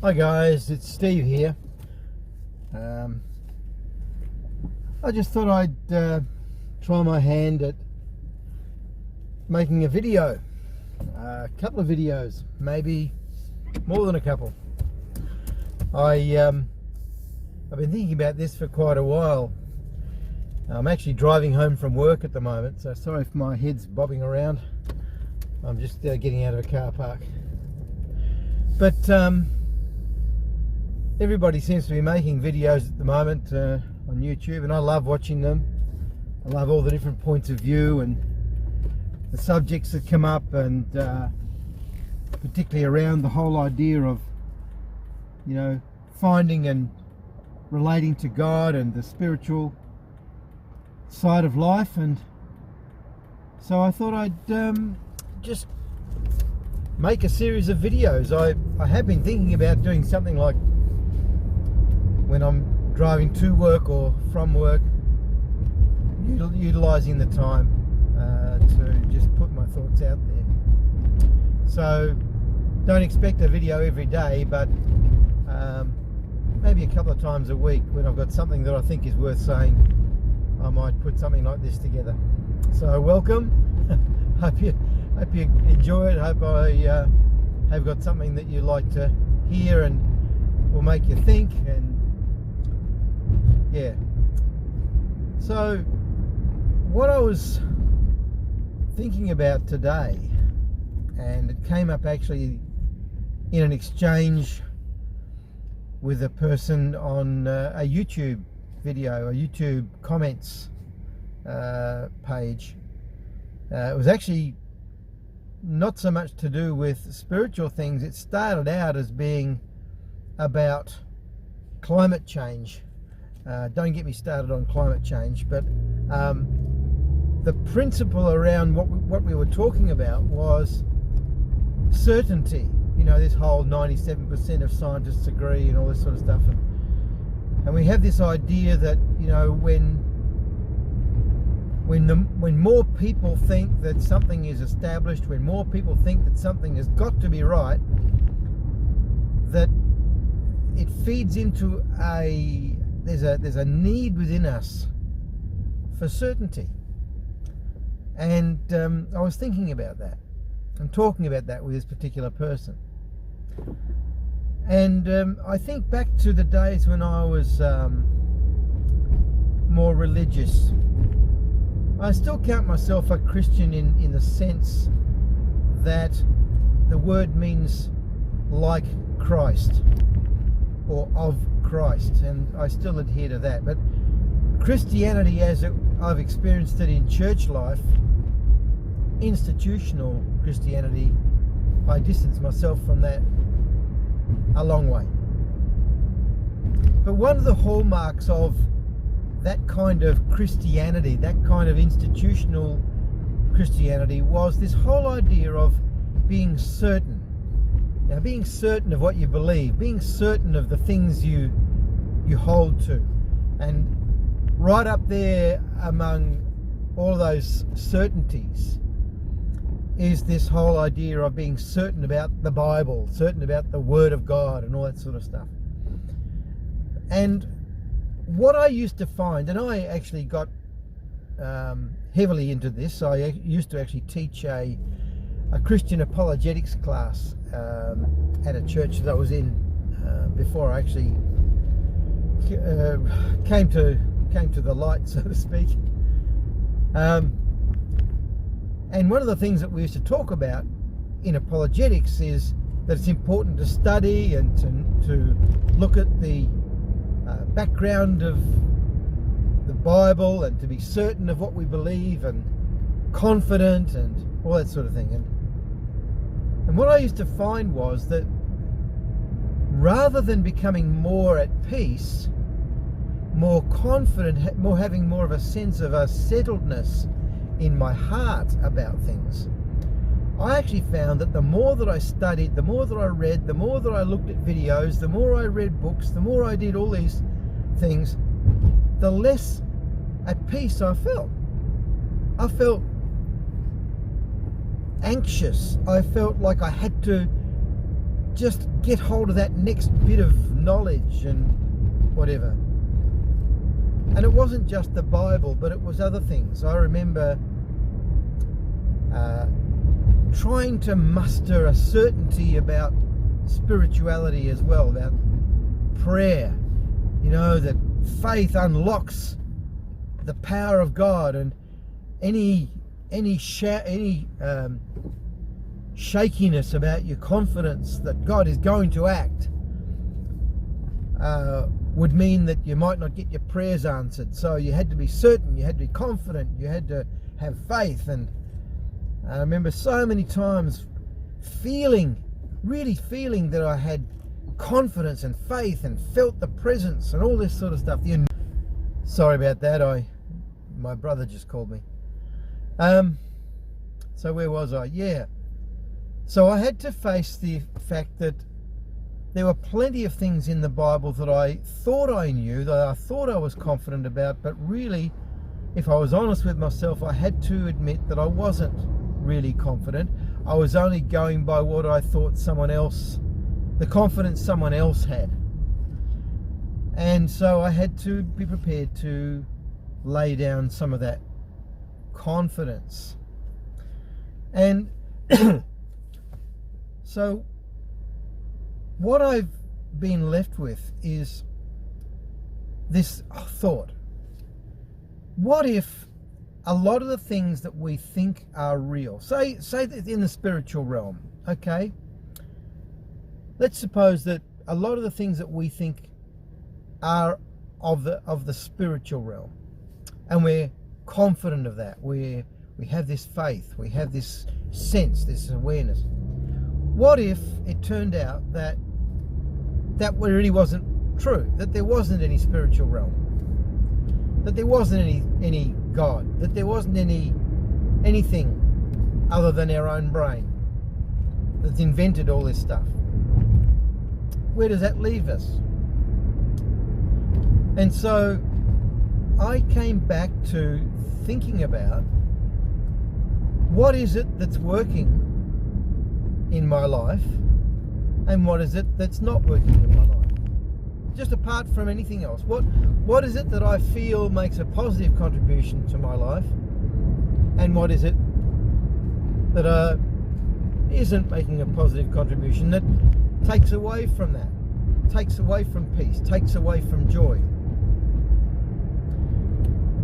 Hi guys, it's Steve here. I just thought I'd try my hand at making a video, a couple of videos, maybe more than a couple. I've been thinking about this for quite a while. I'm actually driving home from work at the moment, so sorry if my head's bobbing around. I'm just getting out of a car park. But everybody seems to be making videos at the moment on YouTube, and I love watching them. I love all the different points of view and the subjects that come up, and particularly around the whole idea of, you know, finding and relating to God and the spiritual side of life. And so I thought I'd just make a series of videos. I have been thinking about doing something like, when I'm driving to work or from work, utilising the time to just put my thoughts out there. So don't expect a video every day, but maybe a couple of times a week, when I've got something that I think is worth saying, I might put something like this together. So welcome. hope you enjoy it. Hope I have got something that you like to hear and will make you think. And yeah, so what I was thinking about today, and it came up actually in an exchange with a person on a YouTube video, a YouTube comments page. It was actually not so much to do with spiritual things. It started out as being about climate change. Don't get me started on climate change, but the principle around what we were talking about was certainty. You know, this whole 97% of scientists agree and all this sort of stuff. And we have this idea that, you know, when more people think that something is established, when more people think that something has got to be right, that it feeds into there's a need within us for certainty. And I was thinking about that and talking about that with this particular person. And I think back to the days when I was more religious. I still count myself a Christian in the sense that the word means like Christ, or of Christ, and I still adhere to that. But Christianity, as I've experienced it in church life, institutional Christianity, I distance myself from that a long way. But one of the hallmarks of that kind of Christianity, that kind of institutional Christianity, was this whole idea of being certain. Now, being certain of what you believe, being certain of the things you hold to. And right up there among all those certainties is this whole idea of being certain about the Bible, certain about the Word of God and all that sort of stuff. And what I used to find, and I actually got heavily into this, I used to actually teach a Christian apologetics class at a church that I was in before I actually came to the light, so to speak. And one of the things that we used to talk about in apologetics is that it's important to study and to look at the background of the Bible, and to be certain of what we believe and confident and all that sort of thing. And what I used to find was that rather than becoming more at peace, more confident, having more of a sense of a settledness in my heart about things, I actually found that the more that I studied, the more that I read, the more that I looked at videos, the more I read books, the more I did all these things, the less at peace I felt. I felt anxious. I felt like I had to just get hold of that next bit of knowledge and whatever. And it wasn't just the Bible, but it was other things. I remember trying to muster a certainty about spirituality as well, about prayer. You know, that faith unlocks the power of God, and any shakiness about your confidence that God is going to act would mean that you might not get your prayers answered. So you had to be certain, you had to be confident, you had to have faith. And I remember so many times really feeling that I had confidence and faith and felt the presence and all this sort of stuff. Sorry about that, my brother just called me. So where was I? Yeah. So I had to face the fact that there were plenty of things in the Bible that I thought I knew, that I thought I was confident about, but really, if I was honest with myself, I had to admit that I wasn't really confident. I was only going by what I thought the confidence someone else had. And so I had to be prepared to lay down some of that confidence. And so what I've been left with is this thought. What if a lot of the things that we think are real, say that in the spiritual realm, okay? Let's suppose that a lot of the things that we think are of the spiritual realm, and we're confident of that. We have this faith, we have this sense, this awareness. What if it turned out that really wasn't true, that there wasn't any spiritual realm, that there wasn't any God, that there wasn't anything other than our own brain that's invented all this stuff? Where does that leave us? And so I came back to thinking about, what is it that's working in my life, and what is it that's not working in my life? Just apart from anything else, what is it that I feel makes a positive contribution to my life, and what is it that isn't making a positive contribution, that takes away from that, takes away from peace, takes away from joy?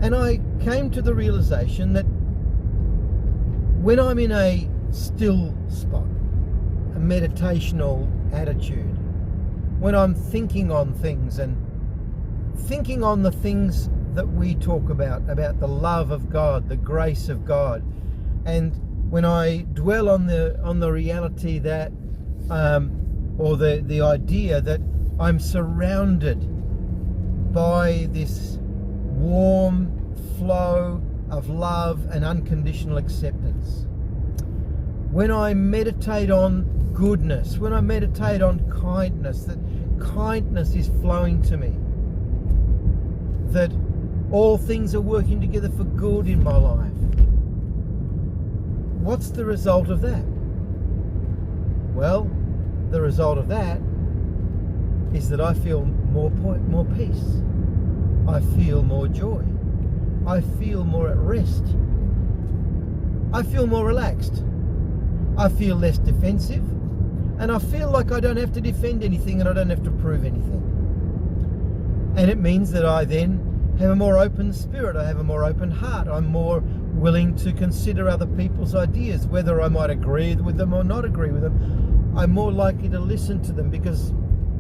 And I came to the realization that when I'm in a still spot, a meditational attitude, when I'm thinking on things and thinking on the things that we talk about the love of God, the grace of God, and when I dwell on the reality that, or the idea that I'm surrounded by this warm flow of love and unconditional acceptance, when I meditate on goodness, when I meditate on kindness, that kindness is flowing to me, that all things are working together for good in my life, what's the result of that? Well, the result of that is that I feel more peace. I feel more joy. I feel more at rest. I feel more relaxed. I feel less defensive, and I feel like I don't have to defend anything and I don't have to prove anything. And it means that I then have a more open spirit, I have a more open heart, I'm more willing to consider other people's ideas, whether I might agree with them or not agree with them. I'm more likely to listen to them because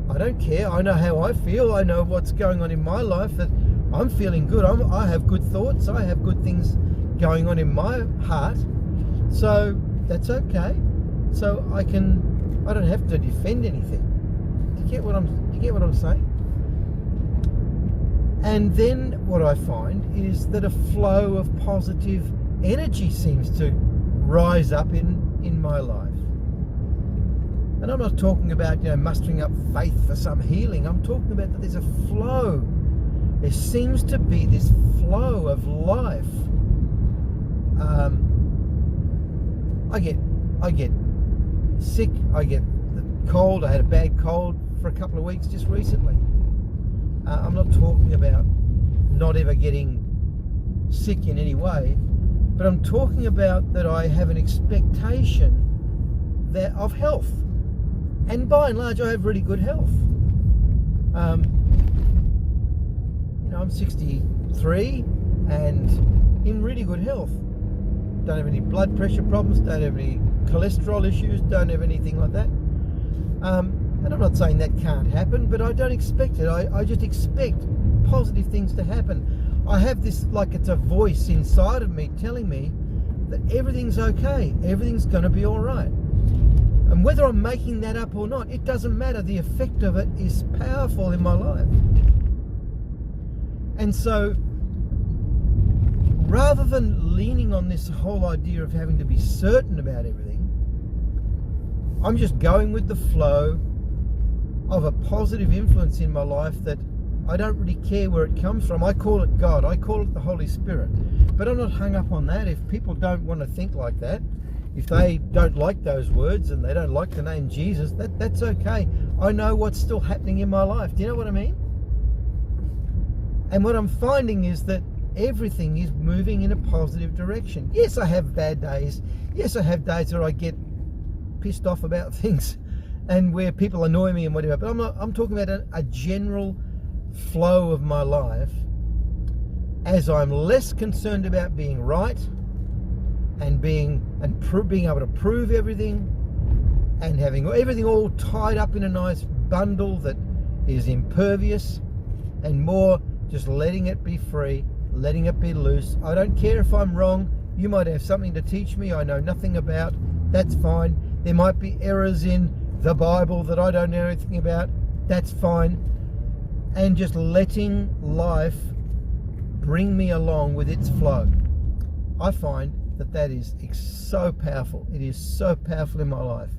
I don't care, I know how I feel, I know what's going on in my life, that I'm feeling good, I have good thoughts, I have good things going on in my heart, so that's okay. So I don't have to defend anything. Do you get what I'm saying? And then what I find is that a flow of positive energy seems to rise up in my life. And I'm not talking about, mustering up faith for some healing. I'm talking about that there's a flow. There seems to be this flow of life. I get sick. I get cold. I had a bad cold for a couple of weeks just recently. I'm not talking about not ever getting sick in any way, but I'm talking about that I have an expectation of health, and by and large I have really good health. I'm 63 and in really good health. Don't have any blood pressure problems, don't have any cholesterol issues, don't have anything like that. And I'm not saying that can't happen, but I don't expect it. I just expect positive things to happen. I have this, like it's a voice inside of me telling me that everything's okay, everything's going to be all right. And whether I'm making that up or not, it doesn't matter. The effect of it is powerful in my life. And so, rather than leaning on this whole idea of having to be certain about everything, I'm just going with the flow of a positive influence in my life that I don't really care where it comes from. I call it God, I call it the Holy Spirit. But I'm not hung up on that. If people don't want to think like that, if they don't like those words and they don't like the name Jesus, that's okay. I know what's still happening in my life. Do you know what I mean? And what I'm finding is that everything is moving in a positive direction. Yes, I have bad days. Yes, I have days where I get pissed off about things and where people annoy me and whatever. But I'm talking about a general flow of my life as I'm less concerned about being right and being able to prove everything and having everything all tied up in a nice bundle that is impervious, and more just letting it be free, letting it be loose. I don't care if I'm wrong. You might have something to teach me I know nothing about. That's fine. There might be errors in the Bible that I don't know anything about. That's fine. And just letting life bring me along with its flow. I find that is so powerful. It is so powerful in my life.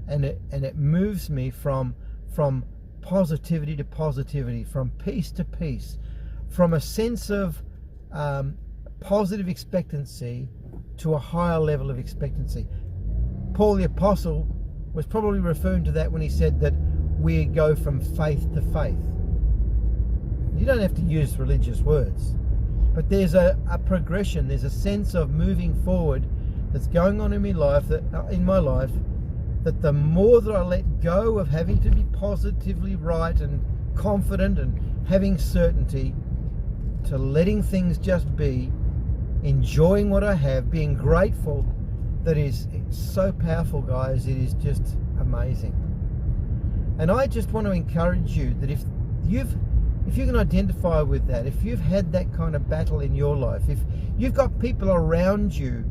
And it moves me from positivity to positivity, from peace to peace, from a sense of positive expectancy to a higher level of expectancy. Paul the Apostle was probably referring to that when he said that we go from faith to faith. You don't have to use religious words, but there's a progression, there's a sense of moving forward that's going on in my life, that the more that I let go of having to be positively right and confident and having certainty, to letting things just be, enjoying what I have, being grateful, that is so powerful, guys. It is just amazing. And I just want to encourage you that if you can identify with that, if you've had that kind of battle in your life, if you've got people around you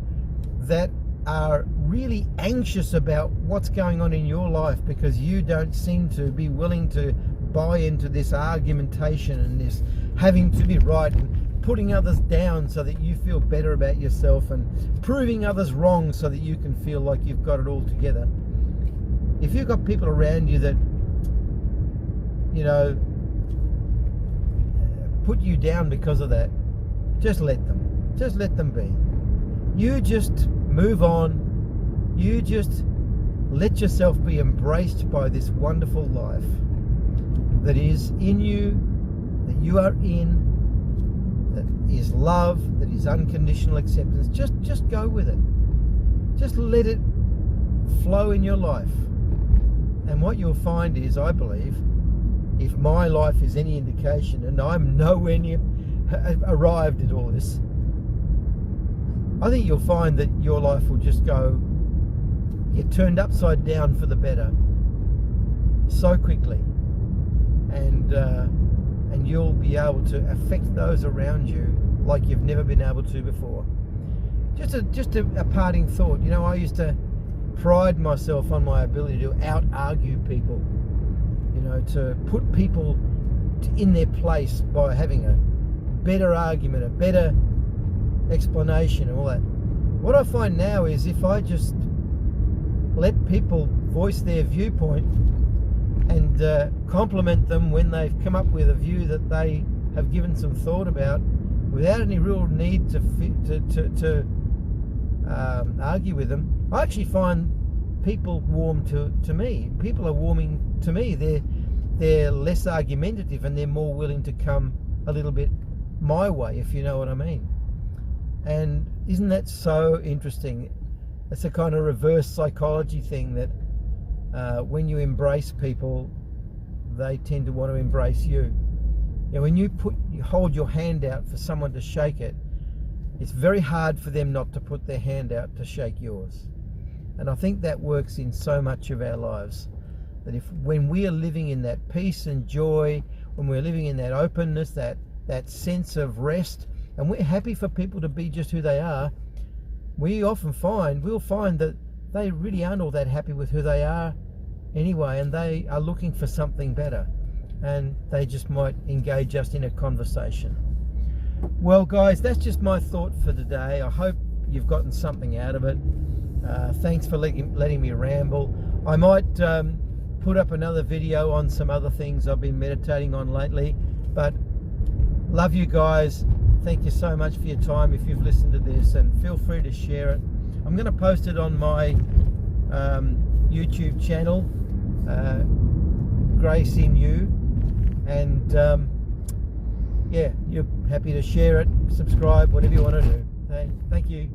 that are really anxious about what's going on in your life because you don't seem to be willing to buy into this argumentation and this having to be right and putting others down so that you feel better about yourself and proving others wrong so that you can feel like you've got it all together. If you've got people around you that, put you down because of that, just let them be. You just move on. You just let yourself be embraced by this wonderful life that is in you, that you are in, that is love, that is unconditional acceptance. Just go with it. Just let it flow in your life. And what you'll find is, I believe, if my life is any indication, and I'm nowhere near arrived at all this, I think you'll find that your life will just get turned upside down for the better so quickly, and you'll be able to affect those around you like you've never been able to before. Just a parting thought. I used to pride myself on my ability to out-argue people, to put people in their place by having a better argument, a better explanation and all that. What I find now is if I just let people voice their viewpoint and compliment them when they've come up with a view that they have given some thought about without any real need to argue with them, I actually find people warm to me. People are warming to me. They're less argumentative and they're more willing to come a little bit my way, if you know what I mean. And isn't that so interesting? It's a kind of reverse psychology thing that when you embrace people, they tend to want to embrace you. When you hold your hand out for someone to shake it, it's very hard for them not to put their hand out to shake yours. And I think that works in so much of our lives. That when we are living in that peace and joy, when we're living in that openness, that sense of rest, and we're happy for people to be just who they are, we'll find that they really aren't all that happy with who they are anyway, and they are looking for something better, and they just might engage us in a conversation. Well guys, that's just my thought for today. I hope you've gotten something out of it. Thanks for letting me ramble. I might put up another video on some other things I've been meditating on lately, but love you guys. Thank you so much for your time if you've listened to this, and feel free to share it. I'm going to post it on my YouTube channel, Grace in You, and yeah, you're happy to share it, subscribe, whatever you want to do. Thank you.